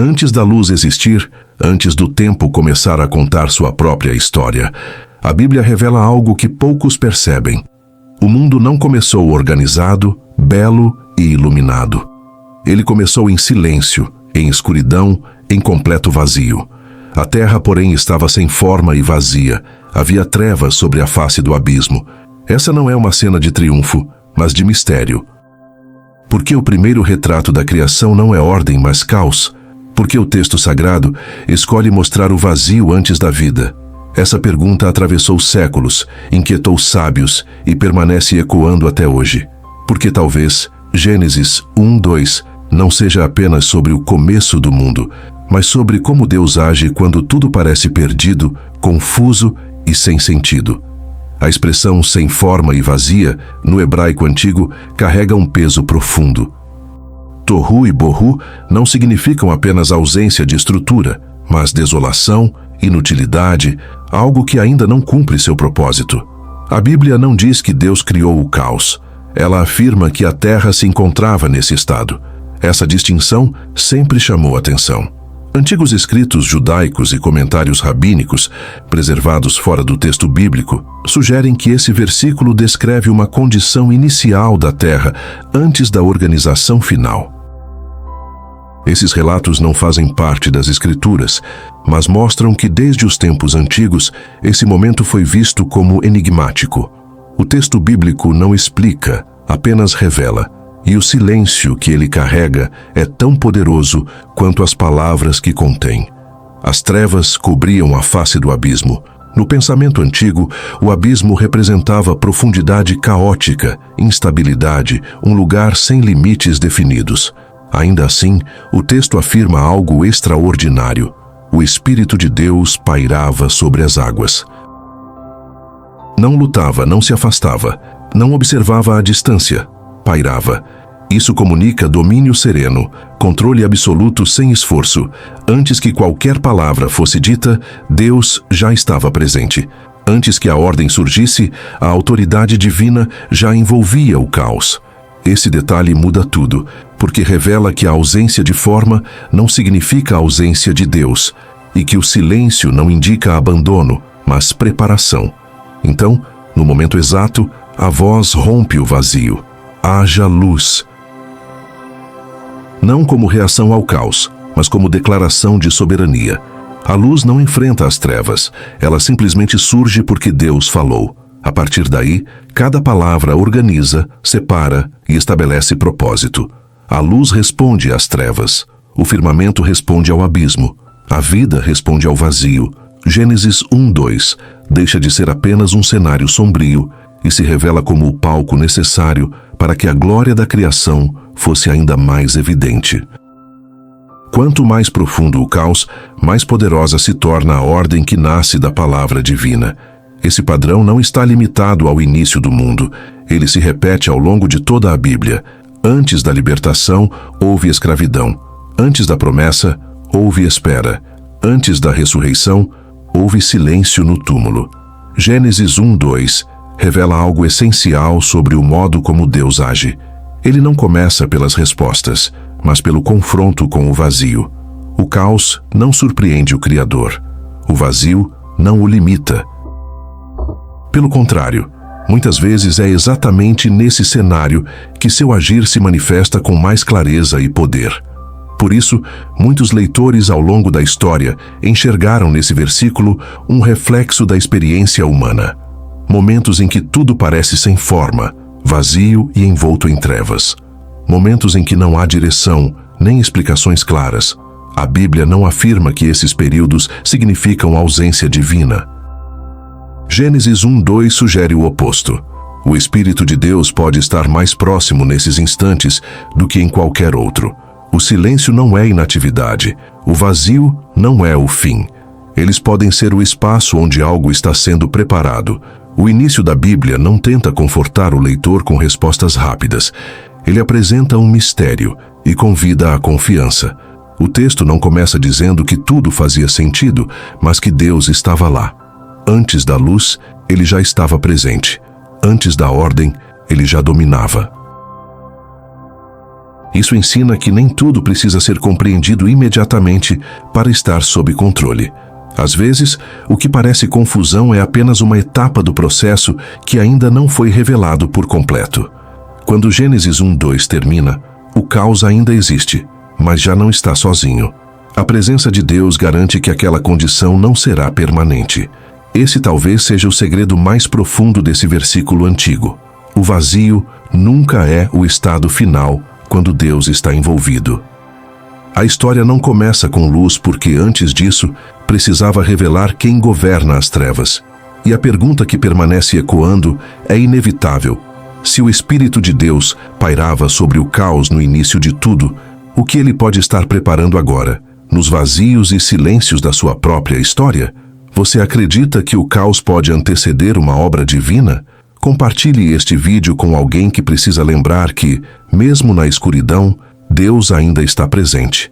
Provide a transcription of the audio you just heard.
Antes da luz existir, antes do tempo começar a contar sua própria história, a Bíblia revela algo que poucos percebem. O mundo não começou organizado, belo e iluminado. Ele começou em silêncio, em escuridão, em completo vazio. A terra, porém, estava sem forma e vazia. Havia trevas sobre a face do abismo. Essa não é uma cena de triunfo, mas de mistério. Por que o primeiro retrato da criação não é ordem, mas caos? Por que o texto sagrado escolhe mostrar o vazio antes da vida? Essa pergunta atravessou séculos, inquietou sábios e permanece ecoando até hoje. Porque talvez Gênesis 1:2 não seja apenas sobre o começo do mundo, mas sobre como Deus age quando tudo parece perdido, confuso e sem sentido. A expressão sem forma e vazia, no hebraico antigo, carrega um peso profundo. Tohu e Bohu não significam apenas ausência de estrutura, mas desolação, inutilidade, algo que ainda não cumpre seu propósito. A Bíblia não diz que Deus criou o caos. Ela afirma que a terra se encontrava nesse estado. Essa distinção sempre chamou atenção. Antigos escritos judaicos e comentários rabínicos, preservados fora do texto bíblico, sugerem que esse versículo descreve uma condição inicial da terra antes da organização final. Esses relatos não fazem parte das Escrituras, mas mostram que desde os tempos antigos, esse momento foi visto como enigmático. O texto bíblico não explica, apenas revela. E o silêncio que ele carrega é tão poderoso quanto as palavras que contém. As trevas cobriam a face do abismo. No pensamento antigo, o abismo representava profundidade caótica, instabilidade, um lugar sem limites definidos. Ainda assim, o texto afirma algo extraordinário. O Espírito de Deus pairava sobre as águas. Não lutava, não se afastava, não observava à distância. Pairava. Isso comunica domínio sereno, controle absoluto sem esforço. Antes que qualquer palavra fosse dita, Deus já estava presente. Antes que a ordem surgisse, a autoridade divina já envolvia o caos. Esse detalhe muda tudo, porque revela que a ausência de forma não significa a ausência de Deus, e que o silêncio não indica abandono, mas preparação. Então, no momento exato, a voz rompe o vazio. Haja luz. Não como reação ao caos, mas como declaração de soberania. A luz não enfrenta as trevas, ela simplesmente surge porque Deus falou. A partir daí, cada palavra organiza, separa e estabelece propósito. A luz responde às trevas, o firmamento responde ao abismo, a vida responde ao vazio. Gênesis 1:2 deixa de ser apenas um cenário sombrio e se revela como o palco necessário para que a glória da criação fosse ainda mais evidente. Quanto mais profundo o caos, mais poderosa se torna a ordem que nasce da palavra divina. Esse padrão não está limitado ao início do mundo. Ele se repete ao longo de toda a Bíblia. Antes da libertação, houve escravidão. Antes da promessa, houve espera. Antes da ressurreição, houve silêncio no túmulo. Gênesis 1:2 revela algo essencial sobre o modo como Deus age. Ele não começa pelas respostas, mas pelo confronto com o vazio. O caos não surpreende o Criador. O vazio não o limita. Pelo contrário, muitas vezes é exatamente nesse cenário que seu agir se manifesta com mais clareza e poder. Por isso, muitos leitores ao longo da história enxergaram nesse versículo um reflexo da experiência humana. Momentos em que tudo parece sem forma, vazio e envolto em trevas. Momentos em que não há direção, nem explicações claras. A Bíblia não afirma que esses períodos significam ausência divina. Gênesis 1:2 sugere o oposto. O Espírito de Deus pode estar mais próximo nesses instantes do que em qualquer outro. O silêncio não é inatividade. O vazio não é o fim. Eles podem ser o espaço onde algo está sendo preparado. O início da Bíblia não tenta confortar o leitor com respostas rápidas. Ele apresenta um mistério e convida à confiança. O texto não começa dizendo que tudo fazia sentido, mas que Deus estava lá. Antes da luz, ele já estava presente. Antes da ordem, ele já dominava. Isso ensina que nem tudo precisa ser compreendido imediatamente para estar sob controle. Às vezes, o que parece confusão é apenas uma etapa do processo que ainda não foi revelado por completo. Quando Gênesis 1:2 termina, o caos ainda existe, mas já não está sozinho. A presença de Deus garante que aquela condição não será permanente. Esse talvez seja o segredo mais profundo desse versículo antigo. O vazio nunca é o estado final quando Deus está envolvido. A história não começa com luz porque, antes disso, precisava revelar quem governa as trevas. E a pergunta que permanece ecoando é inevitável. Se o Espírito de Deus pairava sobre o caos no início de tudo, o que ele pode estar preparando agora, nos vazios e silêncios da sua própria história? Você acredita que o caos pode anteceder uma obra divina? Compartilhe este vídeo com alguém que precisa lembrar que, mesmo na escuridão, Deus ainda está presente.